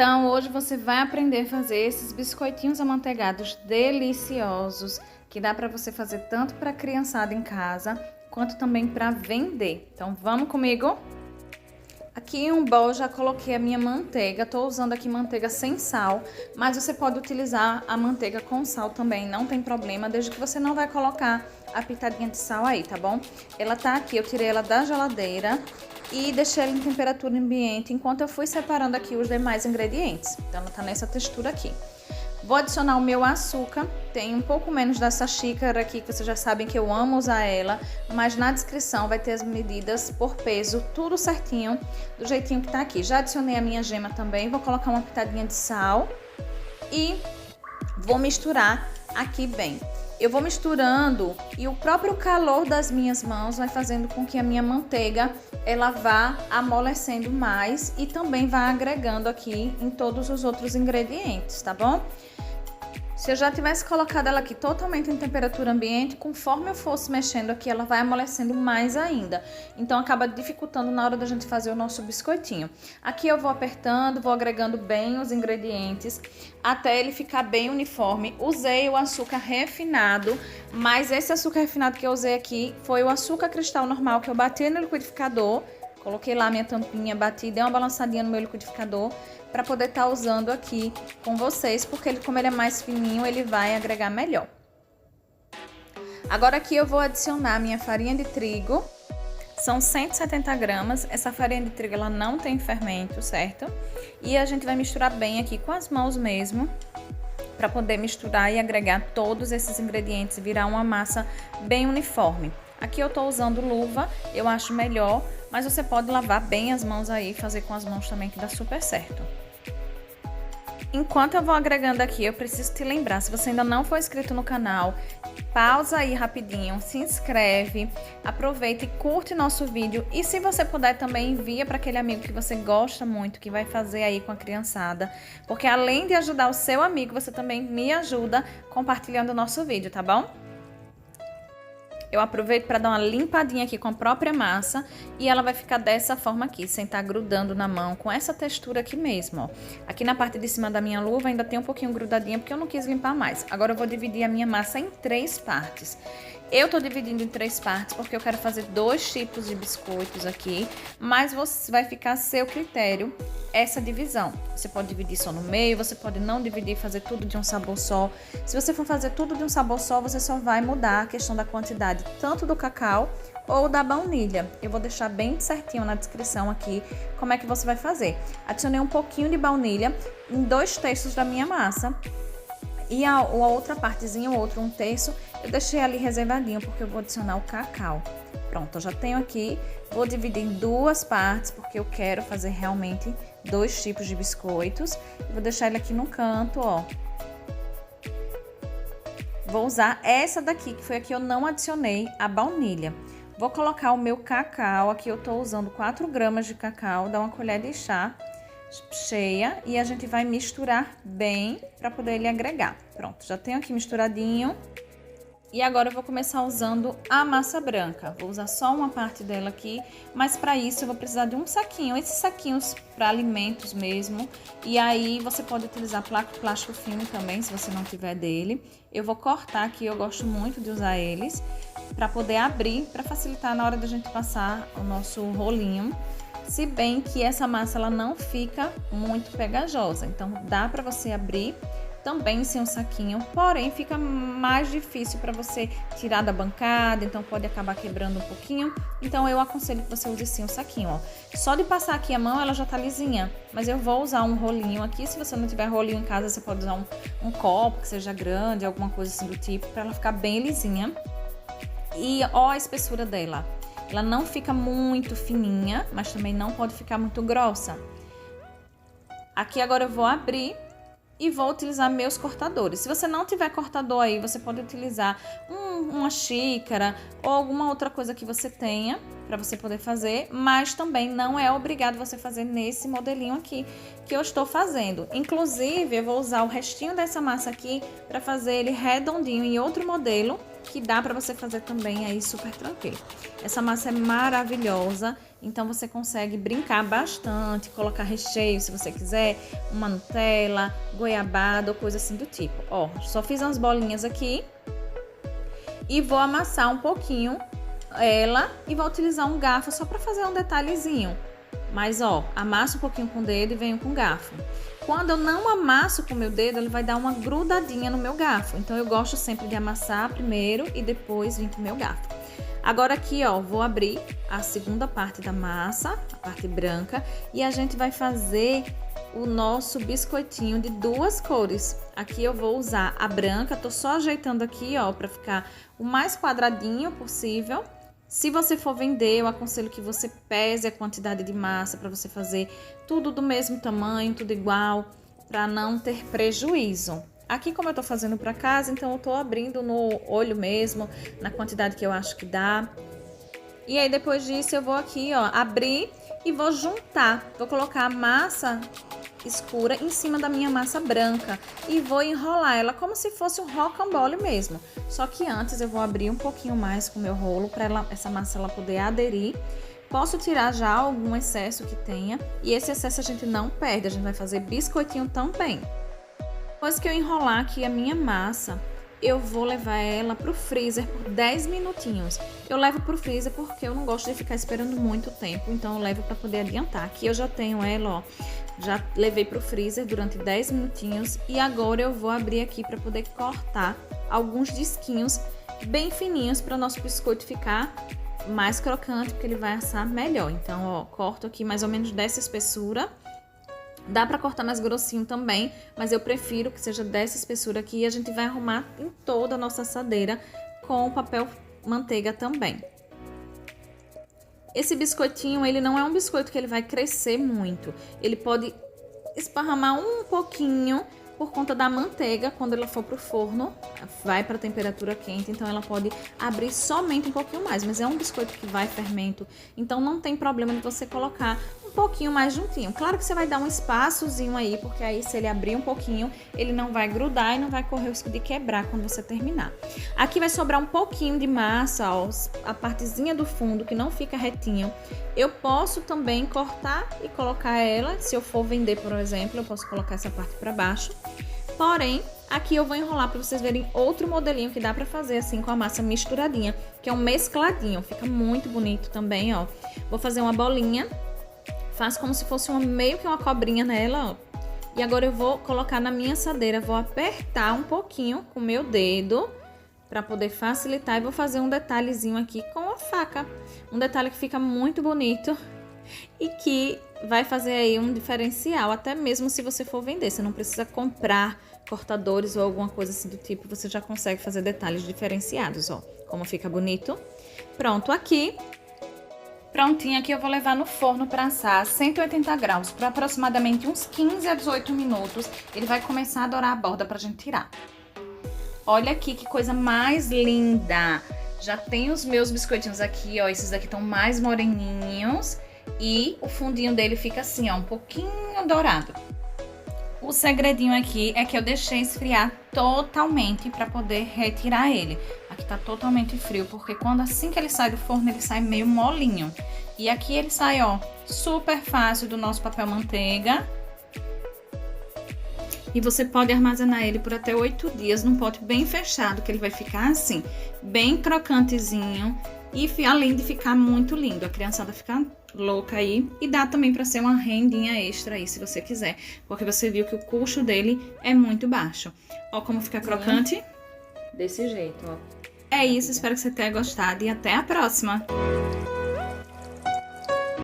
Então, hoje você vai aprender a fazer esses biscoitinhos amanteigados deliciosos, que dá para você fazer tanto para a criançada em casa, quanto também para vender. Então, vamos comigo? Aqui em um bowl já coloquei a minha manteiga, tô usando aqui manteiga sem sal, mas você pode utilizar a manteiga com sal também, não tem problema, desde que você não vai colocar a pitadinha de sal aí, tá bom? Ela tá aqui, eu tirei ela da geladeira e deixei ela em temperatura ambiente enquanto eu fui separando aqui os demais ingredientes. Então ela tá nessa textura aqui. Vou adicionar o meu açúcar, tem um pouco menos dessa xícara aqui, que vocês já sabem que eu amo usar ela, mas na descrição vai ter as medidas por peso, tudo certinho, do jeitinho que tá aqui. Já adicionei a minha gema também, vou colocar uma pitadinha de sal e vou misturar aqui bem. Eu vou misturando e o próprio calor das minhas mãos vai fazendo com que a minha manteiga ela vá amolecendo mais e também vá agregando aqui em todos os outros ingredientes, tá bom? Se eu já tivesse colocado ela aqui totalmente em temperatura ambiente, conforme eu fosse mexendo aqui, ela vai amolecendo mais ainda. Então, acaba dificultando na hora da gente fazer o nosso biscoitinho. Aqui eu vou apertando, vou agregando bem os ingredientes, até ele ficar bem uniforme. Usei o açúcar refinado, mas esse açúcar refinado que eu usei aqui foi o açúcar cristal normal que eu bati no liquidificador. Coloquei lá a minha tampinha, bati, dei uma balançadinha no meu liquidificador para poder estar usando aqui com vocês, porque como ele é mais fininho, ele vai agregar melhor. Agora aqui eu vou adicionar a minha farinha de trigo, são 170 gramas, essa farinha de trigo ela não tem fermento, certo? E a gente vai misturar bem aqui com as mãos mesmo, para poder misturar e agregar todos esses ingredientes e virar uma massa bem uniforme. Aqui eu tô usando luva, eu acho melhor, mas você pode lavar bem as mãos aí, fazer com as mãos também que dá super certo. Enquanto eu vou agregando aqui, eu preciso te lembrar, se você ainda não for inscrito no canal, pausa aí rapidinho, se inscreve, aproveita e curte nosso vídeo. E se você puder também envia para aquele amigo que você gosta muito, que vai fazer aí com a criançada. Porque além de ajudar o seu amigo, você também me ajuda compartilhando o nosso vídeo, tá bom? Eu aproveito para dar uma limpadinha aqui com a própria massa e ela vai ficar dessa forma aqui, sem estar grudando na mão, com essa textura aqui mesmo, ó. Aqui na parte de cima da minha luva ainda tem um pouquinho grudadinha porque eu não quis limpar mais. Agora eu vou dividir a minha massa em 3 partes. Eu tô dividindo em 3 partes porque eu quero fazer 2 tipos de biscoitos aqui, mas vai ficar a seu critério essa divisão. Você pode dividir só no meio, você pode não dividir e fazer tudo de um sabor só. Se você for fazer tudo de um sabor só, você só vai mudar a questão da quantidade, tanto do cacau ou da baunilha. Eu vou deixar bem certinho na descrição aqui como é que você vai fazer. Adicionei um pouquinho de baunilha em 2/3 da minha massa. E a outra partezinha, o outro 1/3, eu deixei ali reservadinho porque eu vou adicionar o cacau. Pronto, eu já tenho aqui, vou dividir em 2 partes porque eu quero fazer realmente 2 tipos de biscoitos. Vou deixar ele aqui no canto, ó. Vou usar essa daqui, que foi a que eu não adicionei a baunilha. Vou colocar o meu cacau, aqui eu tô usando 4 gramas de cacau, dá uma colher de chá cheia e a gente vai misturar bem para poder ele agregar. Pronto, já tenho aqui misturadinho. E agora eu vou começar usando a massa branca. Vou usar só uma parte dela aqui, mas para isso eu vou precisar de um saquinho. Esses saquinhos para alimentos mesmo. E aí você pode utilizar plástico filme também, se você não tiver dele. Eu vou cortar aqui, eu gosto muito de usar eles, para poder abrir, para facilitar na hora da gente passar o nosso rolinho. Se bem que essa massa ela não fica muito pegajosa, então dá para você abrir também sem um saquinho, porém fica mais difícil para você tirar da bancada, então pode acabar quebrando um pouquinho. Então eu aconselho que você use sim um saquinho, ó. Só de passar aqui a mão ela já tá lisinha, mas eu vou usar um rolinho aqui. Se você não tiver rolinho em casa, você pode usar um copo que seja grande, alguma coisa assim do tipo, para ela ficar bem lisinha. E ó a espessura dela. Ela não fica muito fininha, mas também não pode ficar muito grossa. Aqui agora eu vou abrir e vou utilizar meus cortadores. Se você não tiver cortador aí, você pode utilizar uma xícara ou alguma outra coisa que você tenha para você poder fazer, mas também não é obrigado você fazer nesse modelinho aqui que eu estou fazendo. Inclusive, eu vou usar o restinho dessa massa aqui para fazer ele redondinho em outro modelo que dá para você fazer também aí super tranquilo. Essa massa é maravilhosa Então você consegue brincar bastante, colocar recheio se você quiser, uma Nutella, goiabada ou coisa assim do tipo. Ó, só fiz umas bolinhas aqui e vou amassar um pouquinho ela e vou utilizar um garfo só para fazer um detalhezinho. Mas ó, amasso um pouquinho com o dedo e venho com o garfo. Quando eu não amasso com o meu dedo, ele vai dar uma grudadinha no meu garfo. Então eu gosto sempre de amassar primeiro e depois vir com o meu garfo. Agora aqui, ó, vou abrir a segunda parte da massa, a parte branca, e a gente vai fazer o nosso biscoitinho de duas cores. Aqui eu vou usar a branca, tô só ajeitando aqui, ó, para ficar o mais quadradinho possível. Se você for vender, eu aconselho que você pese a quantidade de massa para você fazer tudo do mesmo tamanho, tudo igual, para não ter prejuízo. Aqui, como eu tô fazendo para casa, então eu tô abrindo no olho mesmo, na quantidade que eu acho que dá. E aí, depois disso, eu vou aqui, ó, abrir e vou juntar. Vou colocar a massa escura em cima da minha massa branca e vou enrolar ela como se fosse um rocambole mesmo. Só que antes eu vou abrir um pouquinho mais com o meu rolo para essa massa ela poder aderir. Posso tirar já algum excesso que tenha e esse excesso a gente não perde, a gente vai fazer biscoitinho também. Depois que eu enrolar aqui a minha massa, eu vou levar ela pro freezer por 10 minutinhos. Eu levo pro freezer porque eu não gosto de ficar esperando muito tempo, então eu levo para poder adiantar. Aqui eu já tenho ela, ó, já levei pro freezer durante 10 minutinhos e agora eu vou abrir aqui para poder cortar alguns disquinhos bem fininhos para o nosso biscoito ficar mais crocante, porque ele vai assar melhor. Então, ó, corto aqui mais ou menos dessa espessura. Dá para cortar mais grossinho também, mas eu prefiro que seja dessa espessura aqui e a gente vai arrumar em toda a nossa assadeira com papel manteiga também. Esse biscoitinho, ele não é um biscoito que ele vai crescer muito. Ele pode esparramar um pouquinho por conta da manteiga, quando ela for pro forno, vai para temperatura quente, então ela pode abrir somente um pouquinho mais, mas é um biscoito que vai fermento, então não tem problema de você colocar um pouquinho mais juntinho. Claro que você vai dar um espaçozinho aí, porque aí se ele abrir um pouquinho, ele não vai grudar e não vai correr o risco de quebrar quando você terminar. Aqui vai sobrar um pouquinho de massa, ó, a partezinha do fundo que não fica retinho. Eu posso também cortar e colocar ela, se eu for vender, por exemplo, eu posso colocar essa parte para baixo. Porém, aqui eu vou enrolar para vocês verem outro modelinho que dá para fazer assim com a massa misturadinha, que é um mescladinho, fica muito bonito também, ó. Vou fazer uma bolinha, faço como se fosse meio que uma cobrinha nela, ó. E agora eu vou colocar na minha assadeira, vou apertar um pouquinho com o meu dedo para poder facilitar e vou fazer um detalhezinho aqui com a faca. Um detalhe que fica muito bonito e que vai fazer aí um diferencial, até mesmo se você for vender. Você não precisa comprar cortadores ou alguma coisa assim do tipo, você já consegue fazer detalhes diferenciados, ó. Como fica bonito. Pronto, aqui. Prontinho, aqui eu vou levar no forno para assar a 180 graus por aproximadamente uns 15 a 18 minutos. Ele vai começar a dourar a borda pra gente tirar. Olha aqui que coisa mais linda! Já tem os meus biscoitinhos aqui, ó, esses aqui estão mais moreninhos e o fundinho dele fica assim, ó, um pouquinho dourado. O segredinho aqui é que eu deixei esfriar totalmente para poder retirar ele. Aqui tá totalmente frio, porque assim que ele sai do forno, ele sai meio molinho. E aqui ele sai, ó, super fácil do nosso papel manteiga. E você pode armazenar ele por até 8 dias num pote bem fechado, que ele vai ficar assim, bem crocantezinho. E além de ficar muito lindo, a criançada fica louca aí. E dá também para ser uma rendinha extra aí, se você quiser. Porque você viu que o custo dele é muito baixo. Ó como fica crocante. Desse jeito, ó. É isso, espero que você tenha gostado e até a próxima!